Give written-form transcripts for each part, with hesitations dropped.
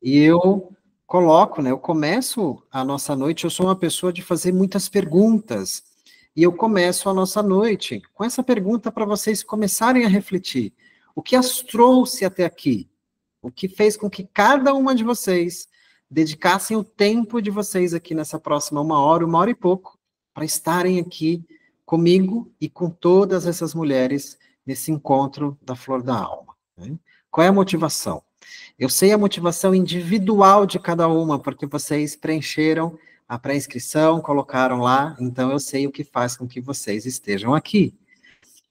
E eu coloco, né, eu começo a nossa noite, eu sou uma pessoa de fazer muitas perguntas, e eu começo a nossa noite com essa pergunta para vocês começarem a refletir. O que as trouxe até aqui? O que fez com que cada uma de vocês dedicassem o tempo de vocês aqui nessa próxima uma hora e pouco, para estarem aqui comigo e com todas essas mulheres nesse encontro da Flor da Alma, né? Qual é a motivação? Eu sei a motivação individual de cada uma, porque vocês preencheram a pré-inscrição, colocaram lá, então eu sei o que faz com que vocês estejam aqui.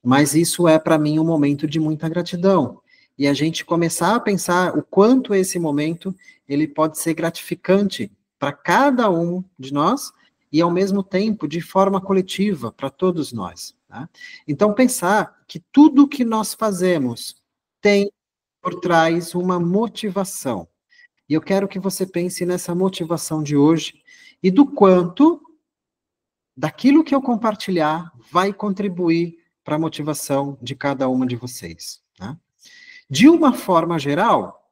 Mas isso é, para mim, um momento de muita gratidão. E a gente começar a pensar o quanto esse momento ele pode ser gratificante para cada um de nós e, ao mesmo tempo, de forma coletiva, para todos nós. Tá? Então, pensar que tudo que nós fazemos tem por trás uma motivação. E eu quero que você pense nessa motivação de hoje e do quanto daquilo que eu compartilhar vai contribuir para a motivação de cada uma de vocês. Tá? De uma forma geral,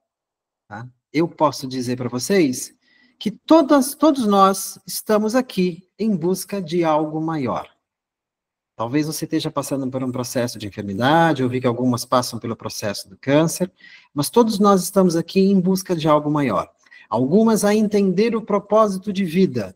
tá? Eu posso dizer para vocês que todos nós estamos aqui em busca de algo maior. Talvez você esteja passando por um processo de enfermidade, eu vi que algumas passam pelo processo do câncer, mas todos nós estamos aqui em busca de algo maior. Algumas a entender o propósito de vida,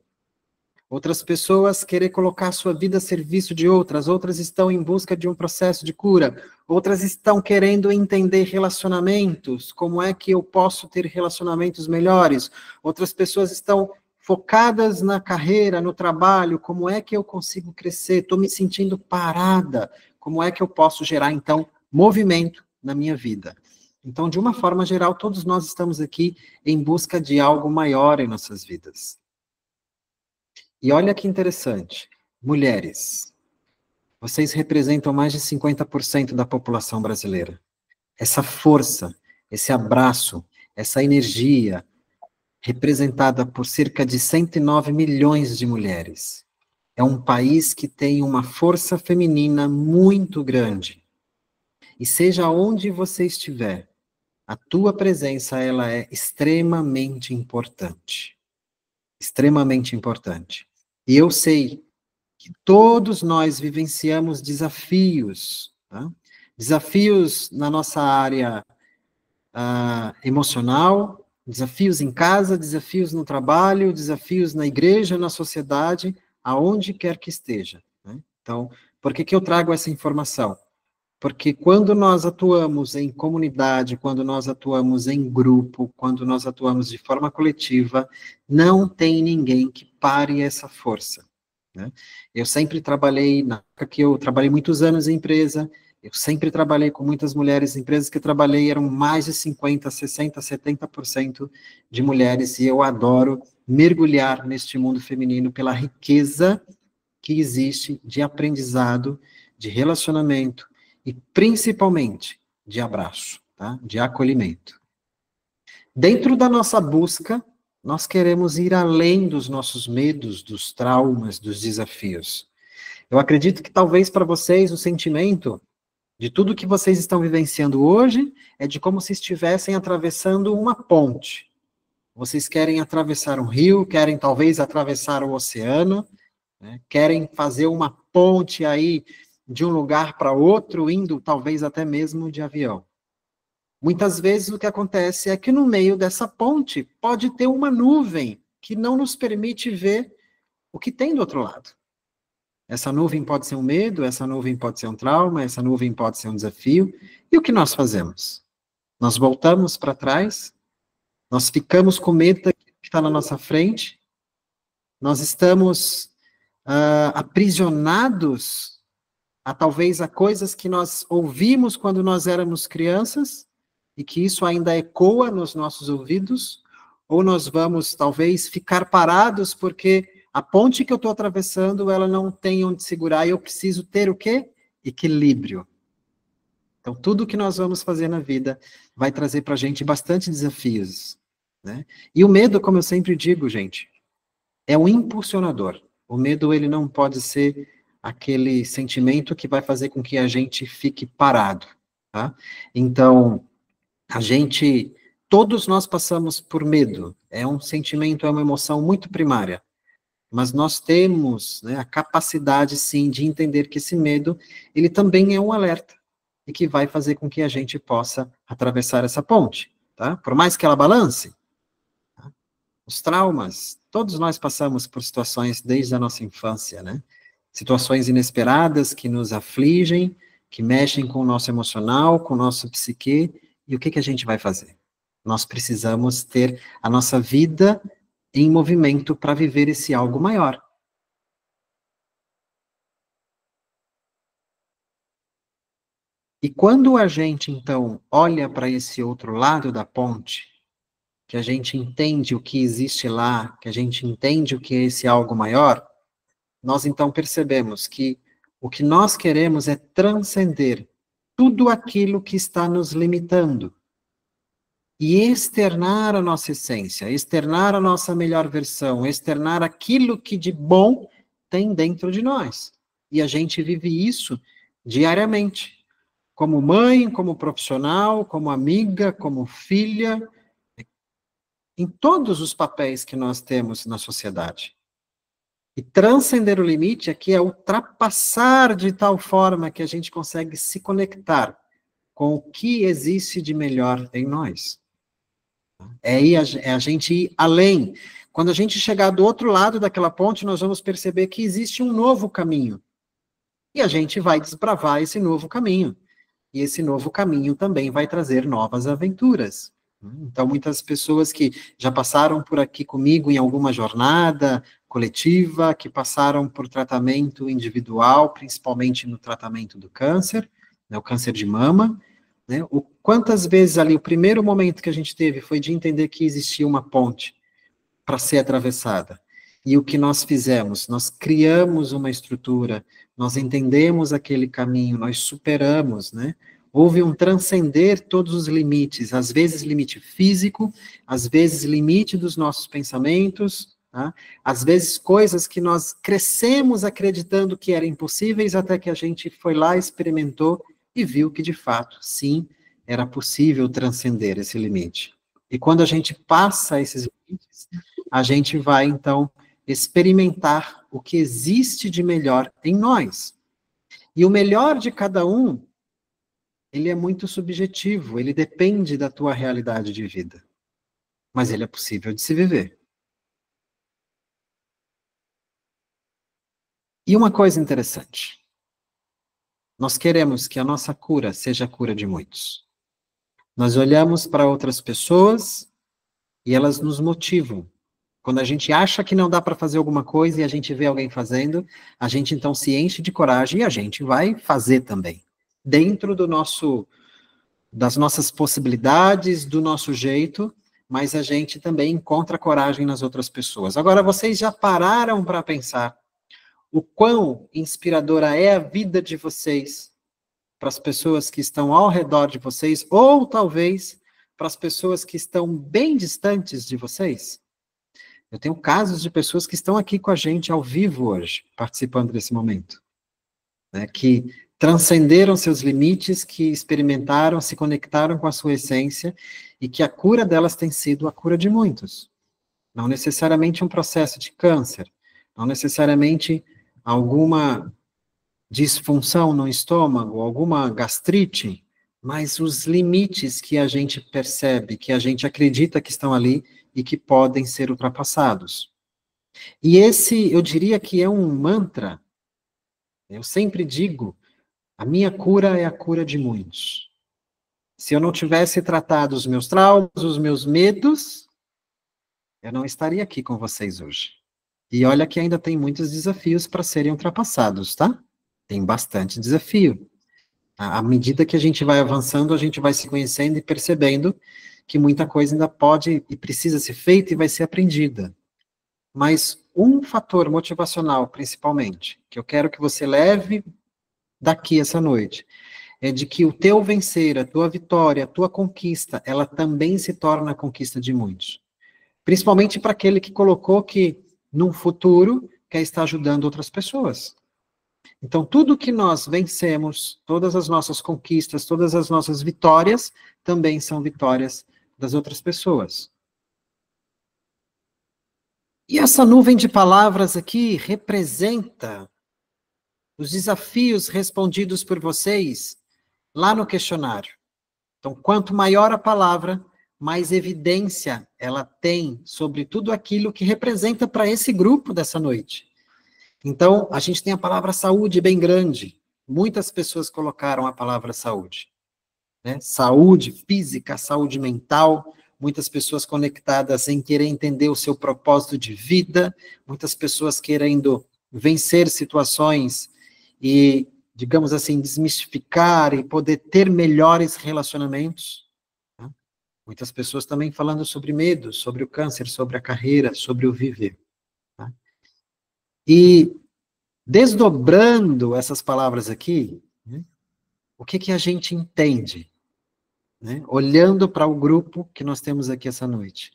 outras pessoas querer colocar sua vida a serviço de outras estão em busca de um processo de cura, outras estão querendo entender relacionamentos, como é que eu posso ter relacionamentos melhores, outras pessoas estão focadas na carreira, no trabalho, como é que eu consigo crescer, estou me sentindo parada, como é que eu posso gerar, então, movimento na minha vida. Então, de uma forma geral, todos nós estamos aqui em busca de algo maior em nossas vidas. E olha que interessante, mulheres, vocês representam mais de 50% da população brasileira. Essa força, esse abraço, essa energia, representada por cerca de 109 milhões de mulheres. É um país que tem uma força feminina muito grande. E seja onde você estiver, a tua presença ela é extremamente importante. Extremamente importante. E eu sei que todos nós vivenciamos desafios, tá? Desafios na nossa área emocional, desafios em casa, desafios no trabalho, desafios na igreja, na sociedade, aonde quer que esteja, né? Então, por que eu trago essa informação? Porque quando nós atuamos em comunidade, quando nós atuamos em grupo, quando nós atuamos de forma coletiva, não tem ninguém que pare essa força, né? Eu sempre trabalhei, na época que eu trabalhei muitos anos em empresa, eu sempre trabalhei com muitas mulheres, empresas que eu trabalhei eram mais de 50%, 60%, 70% de mulheres, e eu adoro mergulhar neste mundo feminino pela riqueza que existe de aprendizado, de relacionamento e principalmente de abraço, tá? De acolhimento. Dentro da nossa busca, nós queremos ir além dos nossos medos, dos traumas, dos desafios. Eu acredito que talvez para vocês o sentimento de tudo que vocês estão vivenciando hoje é de como se estivessem atravessando uma ponte. Vocês querem atravessar um rio, querem talvez atravessar o oceano, né? Querem fazer uma ponte aí de um lugar para outro, indo talvez até mesmo de avião. Muitas vezes o que acontece é que no meio dessa ponte pode ter uma nuvem que não nos permite ver o que tem do outro lado. Essa nuvem pode ser um medo, essa nuvem pode ser um trauma, essa nuvem pode ser um desafio. E o que nós fazemos? Nós voltamos para trás, nós ficamos com medo daquilo que está na nossa frente, nós estamos aprisionados talvez a coisas que nós ouvimos quando nós éramos crianças, e que isso ainda ecoa nos nossos ouvidos, ou nós vamos talvez ficar parados porque a ponte que eu estou atravessando, ela não tem onde segurar, e eu preciso ter o quê? Equilíbrio. Então, tudo que nós vamos fazer na vida vai trazer para a gente bastante desafios, né? E o medo, como eu sempre digo, gente, é um impulsionador. O medo, ele não pode ser aquele sentimento que vai fazer com que a gente fique parado, tá? Então, Todos nós passamos por medo. É um sentimento, é uma emoção muito primária. Mas nós temos, né, a capacidade, sim, de entender que esse medo, ele também é um alerta. E que vai fazer com que a gente possa atravessar essa ponte, tá? Por mais que ela balance. Tá? Os traumas, todos nós passamos por situações desde a nossa infância, né? Situações inesperadas que nos afligem, que mexem com o nosso emocional, com o nosso psique. E o que a gente vai fazer? Nós precisamos ter a nossa vida em movimento para viver esse algo maior. E quando a gente, então, olha para esse outro lado da ponte, que a gente entende o que existe lá, que a gente entende o que é esse algo maior, nós então percebemos que o que nós queremos é transcender tudo aquilo que está nos limitando e externar a nossa essência, externar a nossa melhor versão, externar aquilo que de bom tem dentro de nós. E a gente vive isso diariamente, como mãe, como profissional, como amiga, como filha, em todos os papéis que nós temos na sociedade. E transcender o limite aqui é ultrapassar de tal forma que a gente consegue se conectar com o que existe de melhor em nós. É a gente ir além. Quando a gente chegar do outro lado daquela ponte, nós vamos perceber que existe um novo caminho. E a gente vai desbravar esse novo caminho. E esse novo caminho também vai trazer novas aventuras. Então, muitas pessoas que já passaram por aqui comigo em alguma jornada coletiva, que passaram por tratamento individual, principalmente no tratamento do câncer, né, o câncer de mama, né, quantas vezes ali, o primeiro momento que a gente teve foi de entender que existia uma ponte para ser atravessada. E o que nós fizemos? Nós criamos uma estrutura, nós entendemos aquele caminho, nós superamos, né? Houve um transcender todos os limites, às vezes limite físico, às vezes limite dos nossos pensamentos, tá? Às vezes coisas que nós crescemos acreditando que eram impossíveis, até que a gente foi lá, experimentou e viu que, de fato, sim, era possível transcender esse limite. E quando a gente passa esses limites, a gente vai, então, experimentar o que existe de melhor em nós. E o melhor de cada um, ele é muito subjetivo, ele depende da tua realidade de vida. Mas ele é possível de se viver. E uma coisa interessante. Nós queremos que a nossa cura seja a cura de muitos. Nós olhamos para outras pessoas e elas nos motivam. Quando a gente acha que não dá para fazer alguma coisa e a gente vê alguém fazendo, a gente então se enche de coragem e a gente vai fazer também. Dentro das nossas possibilidades, do nosso jeito, mas a gente também encontra coragem nas outras pessoas. Agora, vocês já pararam para pensar o quão inspiradora é a vida de vocês para as pessoas que estão ao redor de vocês, ou talvez para as pessoas que estão bem distantes de vocês? Eu tenho casos de pessoas que estão aqui com a gente ao vivo hoje, participando desse momento, né, que transcenderam seus limites, que experimentaram, se conectaram com a sua essência, e que a cura delas tem sido a cura de muitos. Não necessariamente um processo de câncer, não necessariamente alguma disfunção no estômago, alguma gastrite, mas os limites que a gente percebe, que a gente acredita que estão ali e que podem ser ultrapassados. E esse, eu diria que é um mantra. Eu sempre digo, a minha cura é a cura de muitos. Se eu não tivesse tratado os meus traumas, os meus medos, eu não estaria aqui com vocês hoje. E olha que ainda tem muitos desafios para serem ultrapassados, tá? Tem bastante desafio. À medida que a gente vai avançando, a gente vai se conhecendo e percebendo que muita coisa ainda pode e precisa ser feita e vai ser aprendida. Mas um fator motivacional, principalmente, que eu quero que você leve daqui essa noite, é de que o teu vencer, a tua vitória, a tua conquista, ela também se torna a conquista de muitos. Principalmente para aquele que colocou que, num futuro, quer estar ajudando outras pessoas. Então, tudo que nós vencemos, todas as nossas conquistas, todas as nossas vitórias, também são vitórias das outras pessoas. E essa nuvem de palavras aqui representa os desafios respondidos por vocês lá no questionário. Então, quanto maior a palavra, mais evidência ela tem sobre tudo aquilo que representa para esse grupo dessa noite. Então, a gente tem a palavra saúde bem grande. Muitas pessoas colocaram a palavra saúde, né? Saúde física, saúde mental, muitas pessoas conectadas em querer entender o seu propósito de vida, muitas pessoas querendo vencer situações e, digamos assim, desmistificar e poder ter melhores relacionamentos. Né? Muitas pessoas também falando sobre medo, sobre o câncer, sobre a carreira, sobre o viver. Né? E desdobrando essas palavras aqui, né, o que a gente entende? Né? Olhando para o grupo que nós temos aqui essa noite,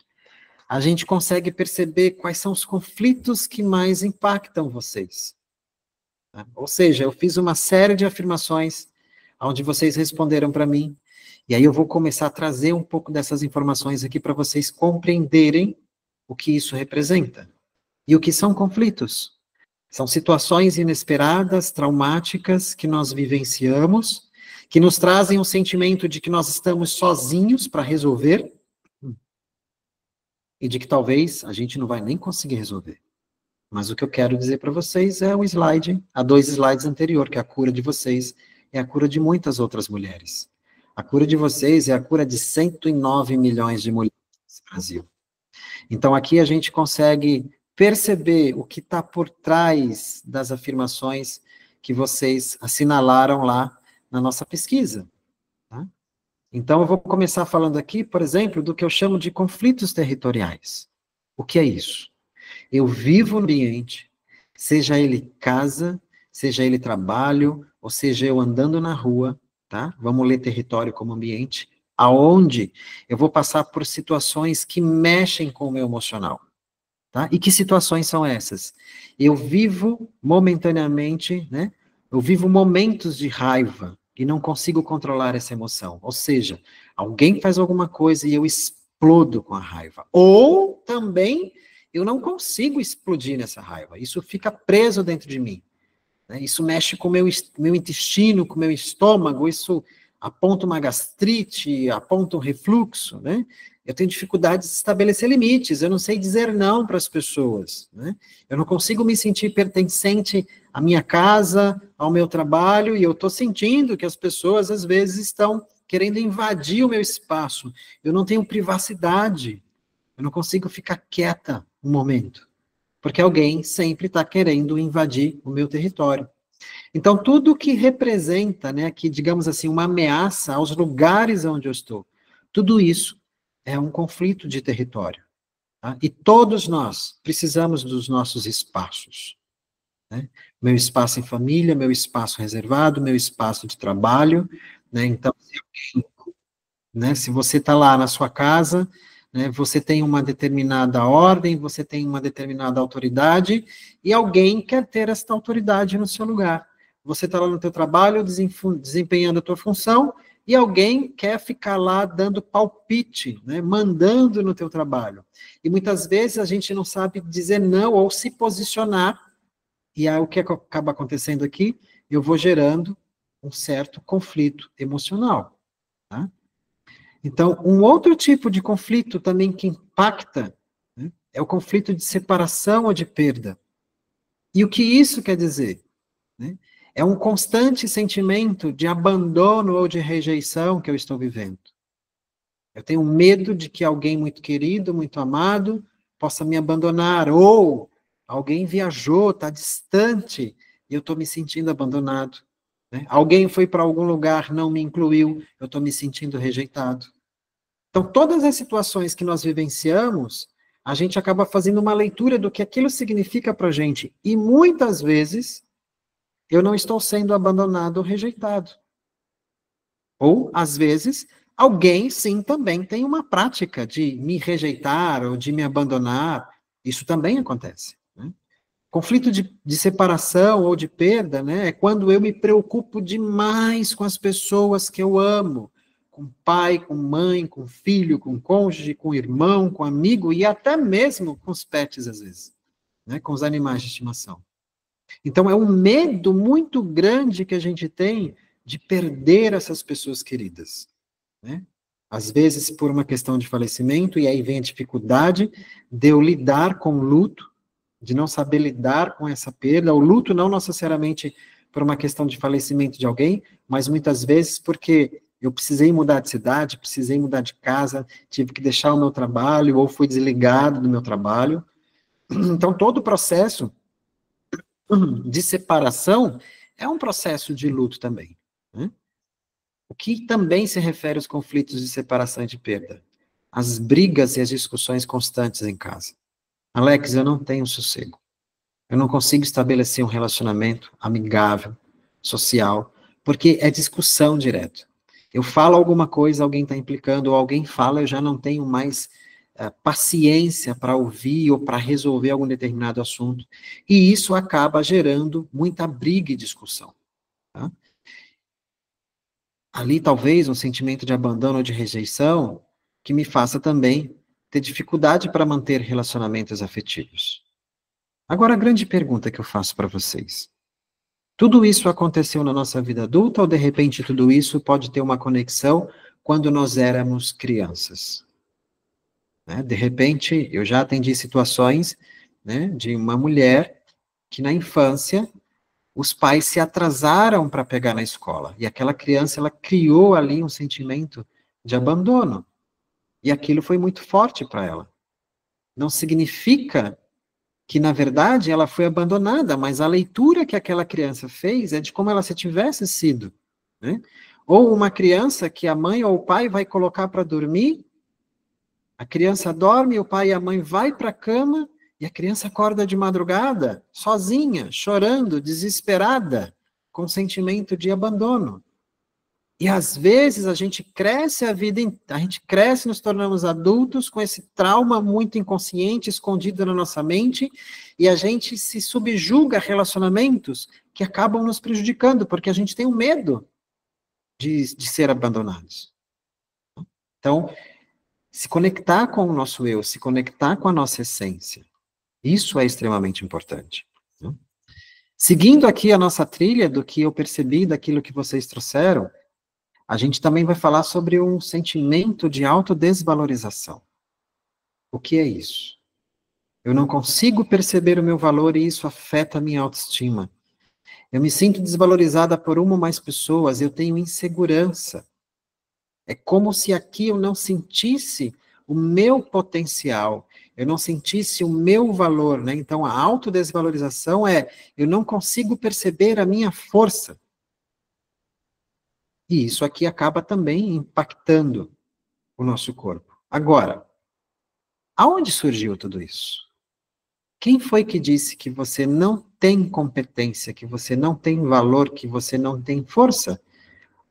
a gente consegue perceber quais são os conflitos que mais impactam vocês. Né? Ou seja, eu fiz uma série de afirmações onde vocês responderam para mim, e aí eu vou começar a trazer um pouco dessas informações aqui para vocês compreenderem o que isso representa. E o que são conflitos? São situações inesperadas, traumáticas, que nós vivenciamos, que nos trazem um sentimento de que nós estamos sozinhos para resolver, e de que talvez a gente não vai nem conseguir resolver. Mas o que eu quero dizer para vocês é o slide, há 2 slides anterior, que a cura de vocês é a cura de muitas outras mulheres. A cura de vocês é a cura de 109 milhões de mulheres no Brasil. Então aqui a gente consegue perceber o que está por trás das afirmações que vocês assinalaram lá na nossa pesquisa. Tá? Então, eu vou começar falando aqui, por exemplo, do que eu chamo de conflitos territoriais. O que é isso? Eu vivo no ambiente, seja ele casa, seja ele trabalho, ou seja eu andando na rua, tá? Vamos ler território como ambiente, aonde eu vou passar por situações que mexem com o meu emocional. Tá? E que situações são essas? Eu vivo momentaneamente, né? Eu vivo momentos de raiva e não consigo controlar essa emoção. Ou seja, alguém faz alguma coisa e eu explodo com a raiva. Ou também eu não consigo explodir nessa raiva. Isso fica preso dentro de mim. Né? Isso mexe com o meu intestino, com o meu estômago, isso aponta uma gastrite, aponta um refluxo, né? Eu tenho dificuldade de estabelecer limites, eu não sei dizer não para as pessoas, né? Eu não consigo me sentir pertencente à minha casa, ao meu trabalho, e eu estou sentindo que as pessoas, às vezes, estão querendo invadir o meu espaço. Eu não tenho privacidade, eu não consigo ficar quieta um momento, porque alguém sempre está querendo invadir o meu território. Então, tudo que representa, né, que, digamos assim, uma ameaça aos lugares onde eu estou, tudo isso é um conflito de território. Tá? E todos nós precisamos dos nossos espaços. Né? Meu espaço em família, meu espaço reservado, meu espaço de trabalho. Né? Então, se você está lá na sua casa, né, você tem uma determinada ordem, você tem uma determinada autoridade, e alguém quer ter essa autoridade no seu lugar. Você está lá no teu trabalho, desempenhando a tua função, e alguém quer ficar lá dando palpite, né, mandando no teu trabalho. E muitas vezes a gente não sabe dizer não ou se posicionar, e aí o que acaba acontecendo aqui? Eu vou gerando um certo conflito emocional. Tá? Então, um outro tipo de conflito também que impacta, né, é o conflito de separação ou de perda. E o que isso quer dizer? Né? É um constante sentimento de abandono ou de rejeição que eu estou vivendo. Eu tenho medo de que alguém muito querido, muito amado, possa me abandonar, ou alguém viajou, está distante, e eu estou me sentindo abandonado. Né? Alguém foi para algum lugar, não me incluiu, eu estou me sentindo rejeitado. Então, todas as situações que nós vivenciamos, a gente acaba fazendo uma leitura do que aquilo significa para a gente. E muitas vezes, eu não estou sendo abandonado ou rejeitado. Ou, às vezes, alguém, sim, também tem uma prática de me rejeitar ou de me abandonar. Isso também acontece. Né? Conflito de separação ou de perda, né, é quando eu me preocupo demais com as pessoas que eu amo, com pai, com mãe, com filho, com cônjuge, com irmão, com amigo e até mesmo com os pets, às vezes, né? Com os animais de estimação. Então, é um medo muito grande que a gente tem de perder essas pessoas queridas, né? Às vezes por uma questão de falecimento, e aí vem a dificuldade de eu lidar com o luto, de não saber lidar com essa perda. O luto não necessariamente por uma questão de falecimento de alguém, mas muitas vezes porque eu precisei mudar de cidade, precisei mudar de casa, tive que deixar o meu trabalho, ou fui desligado do meu trabalho. Então, todo o processo de separação é um processo de luto também, né? O que também se refere aos conflitos de separação e de perda? As brigas e as discussões constantes em casa. Alex, eu não tenho sossego. Eu não consigo estabelecer um relacionamento amigável, social, porque é discussão direto. Eu falo alguma coisa, alguém está implicando, ou alguém fala, eu já não tenho mais paciência para ouvir ou para resolver algum determinado assunto. E isso acaba gerando muita briga e discussão. Tá? Ali, talvez, um sentimento de abandono ou de rejeição que me faça também ter dificuldade para manter relacionamentos afetivos. Agora, a grande pergunta que eu faço para vocês. Tudo isso aconteceu na nossa vida adulta ou, de repente, tudo isso pode ter uma conexão quando nós éramos crianças? Né? De repente, eu já atendi situações, né, de uma mulher que, na infância, os pais se atrasaram para pegar na escola. E aquela criança, ela criou ali um sentimento de abandono. E aquilo foi muito forte para ela. Não significa que, na verdade, ela foi abandonada, mas a leitura que aquela criança fez é de como ela se tivesse sido, né? Ou uma criança que a mãe ou o pai vai colocar para dormir, a criança dorme, o pai e a mãe vai para a cama, e a criança acorda de madrugada, sozinha, chorando, desesperada, com sentimento de abandono. E às vezes a gente cresce a gente cresce, nos tornamos adultos com esse trauma muito inconsciente, escondido na nossa mente, e a gente se subjuga a relacionamentos que acabam nos prejudicando, porque a gente tem um medo de ser abandonados. Então, se conectar com o nosso eu, se conectar com a nossa essência, isso é extremamente importante. Né? Seguindo aqui a nossa trilha do que eu percebi, daquilo que vocês trouxeram, a gente também vai falar sobre um sentimento de autodesvalorização. O que é isso? Eu não consigo perceber o meu valor e isso afeta a minha autoestima. Eu me sinto desvalorizada por uma ou mais pessoas, eu tenho insegurança. É como se aqui eu não sentisse o meu potencial, eu não sentisse o meu valor, né? Então, a autodesvalorização é, eu não consigo perceber a minha força. E isso aqui acaba também impactando o nosso corpo. Agora, aonde surgiu tudo isso? Quem foi que disse que você não tem competência, que você não tem valor, que você não tem força?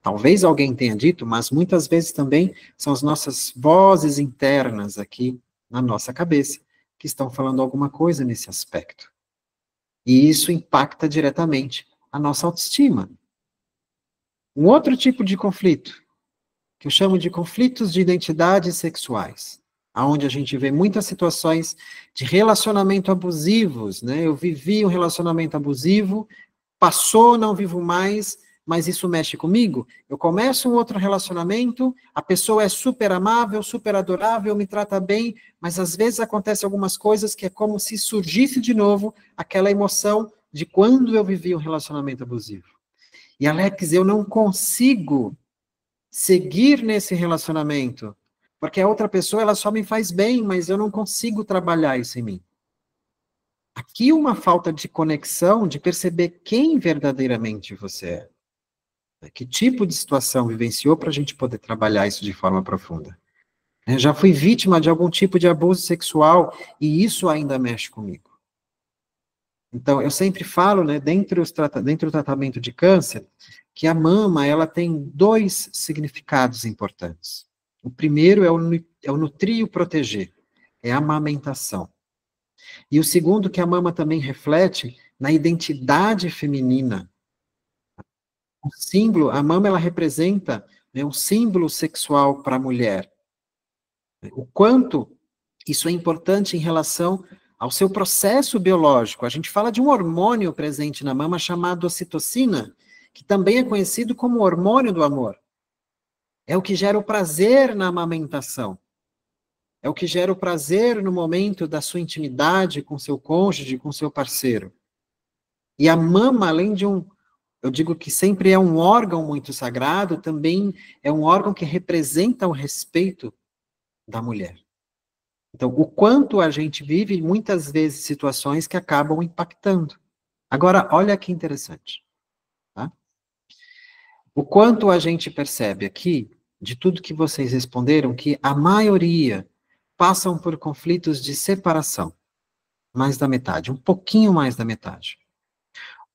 Talvez alguém tenha dito, mas muitas vezes também são as nossas vozes internas aqui na nossa cabeça que estão falando alguma coisa nesse aspecto. E isso impacta diretamente a nossa autoestima. Um outro tipo de conflito, que eu chamo de conflitos de identidades sexuais, aonde a gente vê muitas situações de relacionamento abusivos, né? Eu vivi um relacionamento abusivo, passou, não vivo mais, mas isso mexe comigo. Eu começo um outro relacionamento, a pessoa é super amável, super adorável, me trata bem, mas às vezes acontecem algumas coisas que é como se surgisse de novo aquela emoção de quando eu vivi um relacionamento abusivo. E Alex, eu não consigo seguir nesse relacionamento, porque a outra pessoa ela só me faz bem, mas eu não consigo trabalhar isso em mim. Aqui uma falta de conexão, de perceber quem verdadeiramente você é. Que tipo de situação vivenciou para a gente poder trabalhar isso de forma profunda. Eu já fui vítima de algum tipo de abuso sexual e isso ainda mexe comigo. Então, eu sempre falo, né, dentro do tratamento de câncer, que a mama, ela tem dois significados importantes. O primeiro é o nutrir e o proteger, é a amamentação. E o segundo, que a mama também reflete na identidade feminina. O símbolo, a mama, ela representa né, um símbolo sexual para a mulher. O quanto isso é importante em relação ao seu processo biológico. A gente fala de um hormônio presente na mama chamado ocitocina, que também é conhecido como hormônio do amor. É o que gera o prazer na amamentação. É o que gera o prazer no momento da sua intimidade com seu cônjuge, com seu parceiro. E a mama, além de eu digo que sempre é um órgão muito sagrado, também é um órgão que representa o respeito da mulher. Então, o quanto a gente vive, muitas vezes, situações que acabam impactando. Agora, olha que interessante. Tá? O quanto a gente percebe aqui, de tudo que vocês responderam, que a maioria passam por conflitos de separação. Mais da metade, um pouquinho mais da metade.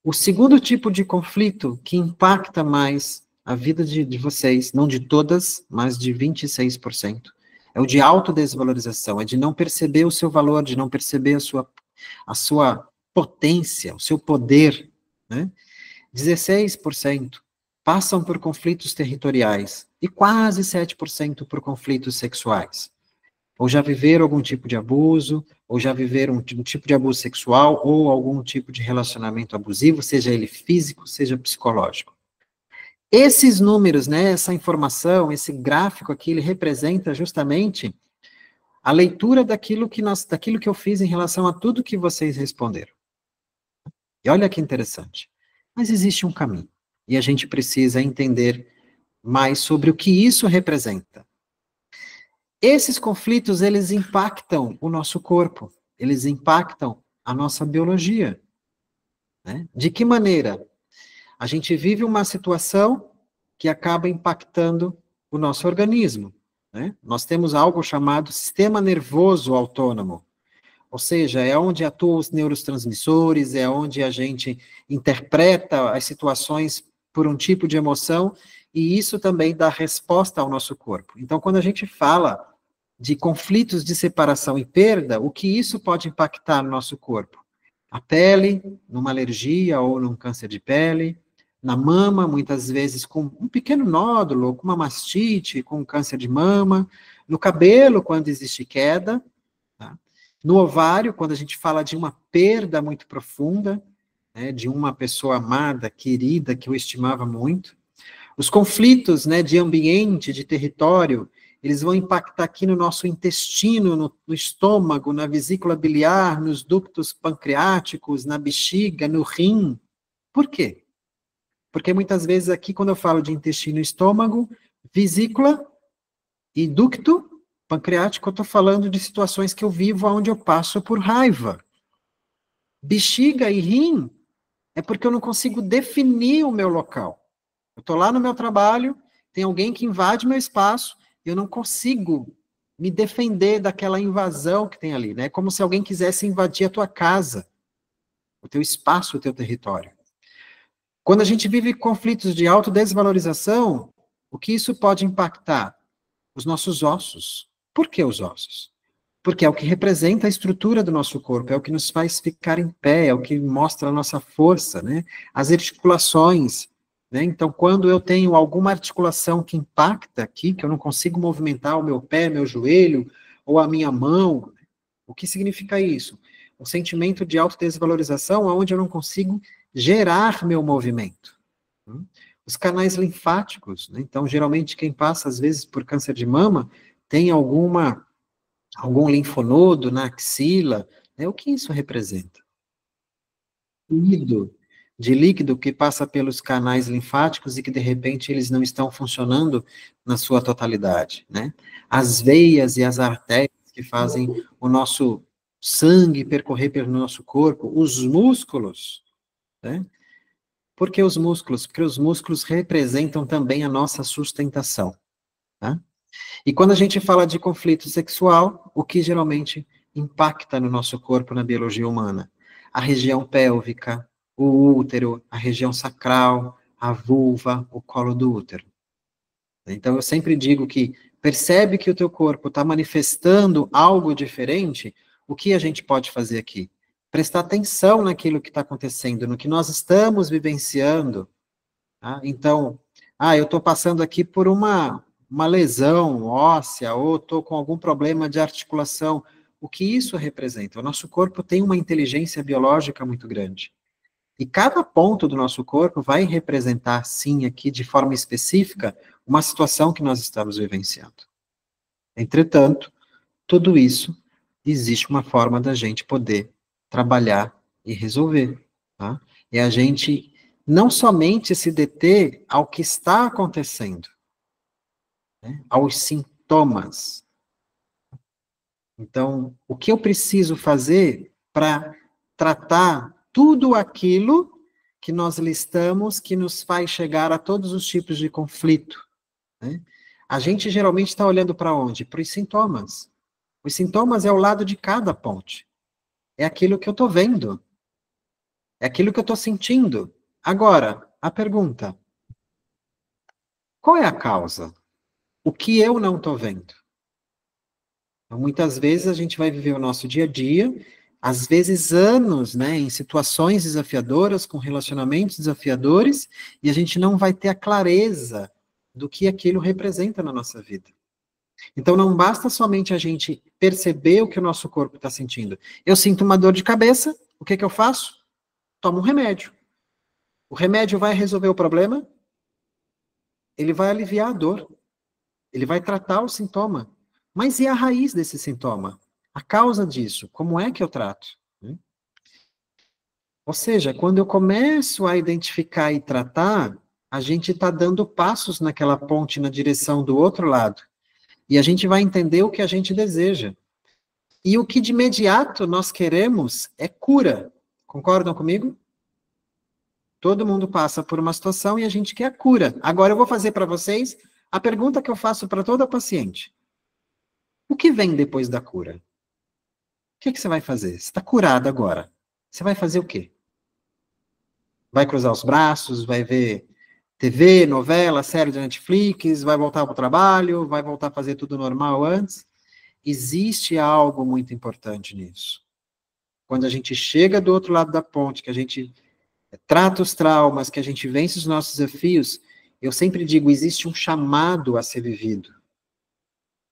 O segundo tipo de conflito que impacta mais a vida de vocês, não de todas, mas de 26%, é o de autodesvalorização, é de não perceber o seu valor, de não perceber a sua potência, o seu poder, né? 16% passam por conflitos territoriais e quase 7% por conflitos sexuais. Ou já viveram algum tipo de abuso, ou já viveram um tipo de abuso sexual, ou algum tipo de relacionamento abusivo, seja ele físico, seja psicológico. Esses números, né, essa informação, esse gráfico aqui, ele representa justamente a leitura daquilo que eu fiz em relação a tudo que vocês responderam. E olha que interessante. Mas existe um caminho, e a gente precisa entender mais sobre o que isso representa. Esses conflitos, eles impactam o nosso corpo, eles impactam a nossa biologia. Né? De que maneira? A gente vive uma situação que acaba impactando o nosso organismo. Né? Nós temos algo chamado sistema nervoso autônomo, ou seja, é onde atuam os neurotransmissores, é onde a gente interpreta as situações por um tipo de emoção, e isso também dá resposta ao nosso corpo. Então, quando a gente fala de conflitos de separação e perda, o que isso pode impactar no nosso corpo? A pele, numa alergia ou num câncer de pele, na mama, muitas vezes com um pequeno nódulo, com uma mastite, com um câncer de mama, no cabelo, quando existe queda, tá? No ovário, quando a gente fala de uma perda muito profunda, né, de uma pessoa amada, querida, que eu estimava muito. Os conflitos, né, de ambiente, de território, eles vão impactar aqui no nosso intestino, no estômago, na vesícula biliar, nos ductos pancreáticos, na bexiga, no rim. Por quê? Porque muitas vezes aqui, quando eu falo de intestino e estômago, vesícula e ducto pancreático, eu estou falando de situações que eu vivo onde eu passo por raiva. Bexiga e rim é porque eu não consigo definir o meu local. Eu estou lá no meu trabalho, tem alguém que invade meu espaço, e eu não consigo me defender daquela invasão que tem ali, né? É como se alguém quisesse invadir a tua casa, o teu espaço, o teu território. Quando a gente vive conflitos de autodesvalorização, o que isso pode impactar? Os nossos ossos. Por que os ossos? Porque é o que representa a estrutura do nosso corpo, é o que nos faz ficar em pé, é o que mostra a nossa força, né? As articulações, né? Então, quando eu tenho alguma articulação que impacta aqui, que eu não consigo movimentar o meu pé, meu joelho, ou a minha mão, o que significa isso? Um sentimento de autodesvalorização onde eu não consigo gerar meu movimento. Os canais linfáticos, né? Então, geralmente, quem passa, às vezes, por câncer de mama, tem algum linfonodo na axila, né? O que isso representa? Líquido que passa pelos canais linfáticos e que, de repente, eles não estão funcionando na sua totalidade, né? As veias e as artérias que fazem o nosso sangue percorrer pelo nosso corpo, os músculos, né? Por que os músculos? Porque os músculos representam também a nossa sustentação, tá? E quando a gente fala de conflito sexual, o que geralmente impacta no nosso corpo, na biologia humana? A região pélvica, o útero, a região sacral, a vulva, o colo do útero. Então, eu sempre digo que percebe que o teu corpo está manifestando algo diferente, o que a gente pode fazer aqui? Prestar atenção naquilo que está acontecendo, no que nós estamos vivenciando. Tá? Então, Ah, eu estou passando aqui por uma lesão óssea, ou estou com algum problema de articulação. O que isso representa? O nosso corpo tem uma inteligência biológica muito grande. E cada ponto do nosso corpo vai representar, sim, aqui de forma específica, uma situação que nós estamos vivenciando. Entretanto, tudo isso, existe uma forma da gente poder trabalhar e resolver. Tá? E a gente não somente se deter ao que está acontecendo, né? Aos sintomas. Então, o que eu preciso fazer para tratar tudo aquilo que nós listamos que nos faz chegar a todos os tipos de conflito, né? A gente geralmente está olhando para onde? Para os sintomas. Os sintomas é o lado de cada ponte. É aquilo que eu estou vendo. É aquilo que eu estou sentindo. Agora, a pergunta: qual é a causa? O que eu não estou vendo? Então, muitas vezes a gente vai viver o nosso dia a dia, às vezes anos, né, em situações desafiadoras, com relacionamentos desafiadores, e a gente não vai ter a clareza do que aquilo representa na nossa vida. Então, não basta somente a gente perceber o que o nosso corpo está sentindo. Eu sinto uma dor de cabeça, o que eu faço? Tomo um remédio. O remédio vai resolver o problema? Ele vai aliviar a dor. Ele vai tratar o sintoma. Mas e a raiz desse sintoma? A causa disso? Como é que eu trato? Ou seja, quando eu começo a identificar e tratar, a gente está dando passos naquela ponte na direção do outro lado. E a gente vai entender o que a gente deseja. E o que de imediato nós queremos é cura. Concordam comigo? Todo mundo passa por uma situação e a gente quer a cura. Agora eu vou fazer para vocês a pergunta que eu faço para toda paciente. O que vem depois da cura? O que você vai fazer? Você está curado agora. Você vai fazer o quê? Vai cruzar os braços, vai ver TV, novela, série de Netflix, vai voltar para o trabalho, vai voltar a fazer tudo normal antes? Existe algo muito importante nisso. Quando a gente chega do outro lado da ponte, que a gente trata os traumas, que a gente vence os nossos desafios, eu sempre digo, existe um chamado a ser vivido.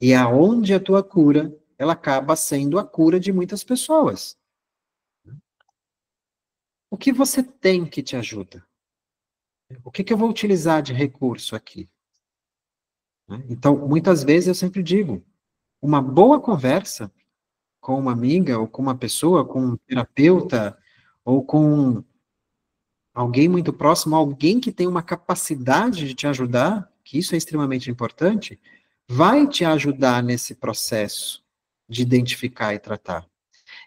E aonde a tua cura, ela acaba sendo a cura de muitas pessoas. O que você tem que te ajuda? O que eu vou utilizar de recurso aqui? Então, muitas vezes eu sempre digo, uma boa conversa com uma amiga, ou com uma pessoa, com um terapeuta, ou com alguém muito próximo, alguém que tem uma capacidade de te ajudar, que isso é extremamente importante, vai te ajudar nesse processo de identificar e tratar.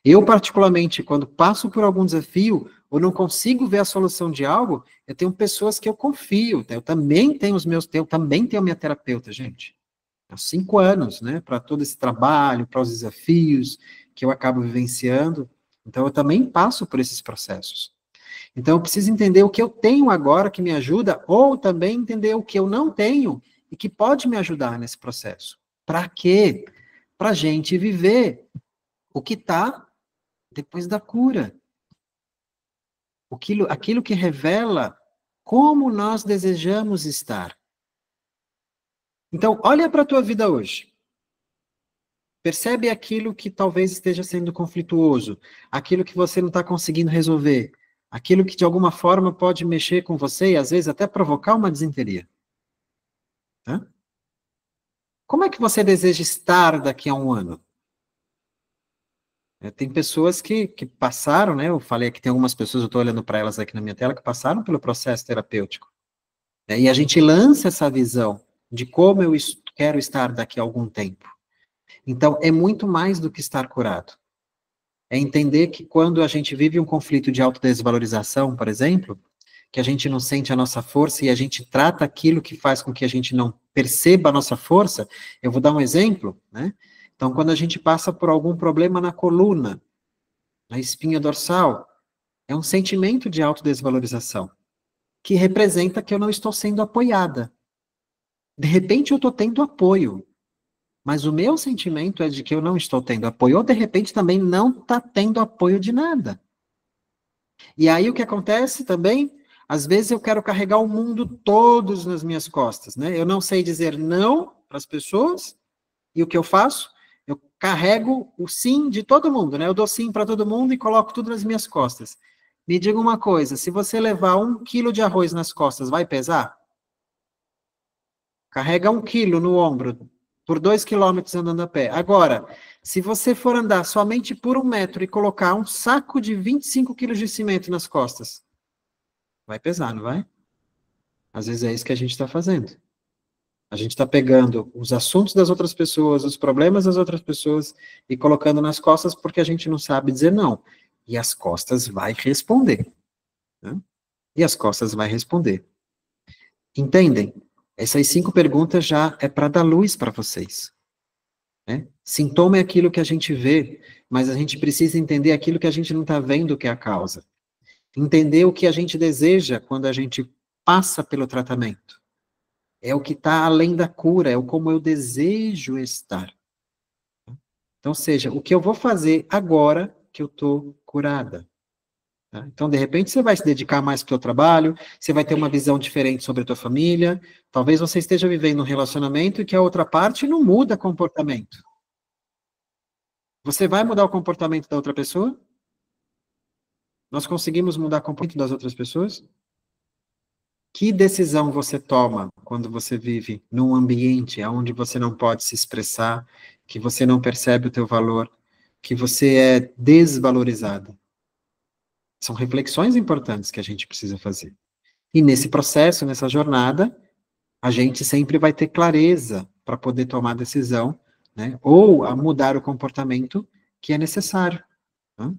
Eu, particularmente, quando passo por algum desafio, ou não consigo ver a solução de algo, eu tenho pessoas que eu confio, eu também tenho eu também tenho a minha terapeuta, gente. Há 5 anos, né, para todo esse trabalho, para os desafios que eu acabo vivenciando, então eu também passo por esses processos. Então, eu preciso entender o que eu tenho agora que me ajuda, ou também entender o que eu não tenho e que pode me ajudar nesse processo. Para quê? Para a gente viver o que está depois da cura. Aquilo que revela como nós desejamos estar. Então, olha para a tua vida hoje. Percebe aquilo que talvez esteja sendo conflituoso, aquilo que você não está conseguindo resolver, aquilo que de alguma forma pode mexer com você e às vezes até provocar uma desinteria. Tá? Como é que você deseja estar daqui a um ano? Tem pessoas que passaram, né? Eu falei que tem algumas pessoas, eu estou olhando para elas aqui na minha tela, que passaram pelo processo terapêutico. E a gente lança essa visão de como eu quero estar daqui a algum tempo. Então, é muito mais do que estar curado. É entender que quando a gente vive um conflito de autodesvalorização, por exemplo, que a gente não sente a nossa força e a gente trata aquilo que faz com que a gente não perceba a nossa força, eu vou dar um exemplo, né? Então, quando a gente passa por algum problema na coluna, na espinha dorsal, é um sentimento de autodesvalorização, que representa que eu não estou sendo apoiada. De repente, eu estou tendo apoio, mas o meu sentimento é de que eu não estou tendo apoio, ou de repente também não está tendo apoio de nada. E aí o que acontece também? Às vezes eu quero carregar o mundo todos nas minhas costas, né? Eu não sei dizer não para as pessoas, e o que eu faço? Eu carrego o sim de todo mundo, né? Eu dou sim para todo mundo e coloco tudo nas minhas costas. Me diga uma coisa, se você levar 1 quilo de arroz nas costas, vai pesar? Carrega 1 quilo no ombro, por 2 quilômetros andando a pé. Agora, se você for andar somente por 1 metro e colocar um saco de 25 quilos de cimento nas costas, vai pesar, não vai? Às vezes é isso que a gente está fazendo. A gente está pegando os assuntos das outras pessoas, os problemas das outras pessoas e colocando nas costas porque a gente não sabe dizer não. E as costas vai responder. Né? E as costas vai responder. Entendem? Essas 5 perguntas já é para dar luz para vocês. Né? Sintoma é aquilo que a gente vê, mas a gente precisa entender aquilo que a gente não está vendo que é a causa. Entender o que a gente deseja quando a gente passa pelo tratamento. É o que está além da cura, é o como eu desejo estar. Então, seja, o que eu vou fazer agora que eu estou curada. Tá? Então, de repente, você vai se dedicar mais para o seu trabalho, você vai ter uma visão diferente sobre a tua família, talvez você esteja vivendo um relacionamento e que a outra parte não muda comportamento. Você vai mudar o comportamento da outra pessoa? Nós conseguimos mudar o comportamento das outras pessoas? Que decisão você toma quando você vive num ambiente onde você não pode se expressar, que você não percebe o teu valor, que você é desvalorizada? São reflexões importantes que a gente precisa fazer. E nesse processo, nessa jornada, a gente sempre vai ter clareza para poder tomar a decisão, né? Ou a mudar o comportamento que é necessário. Né?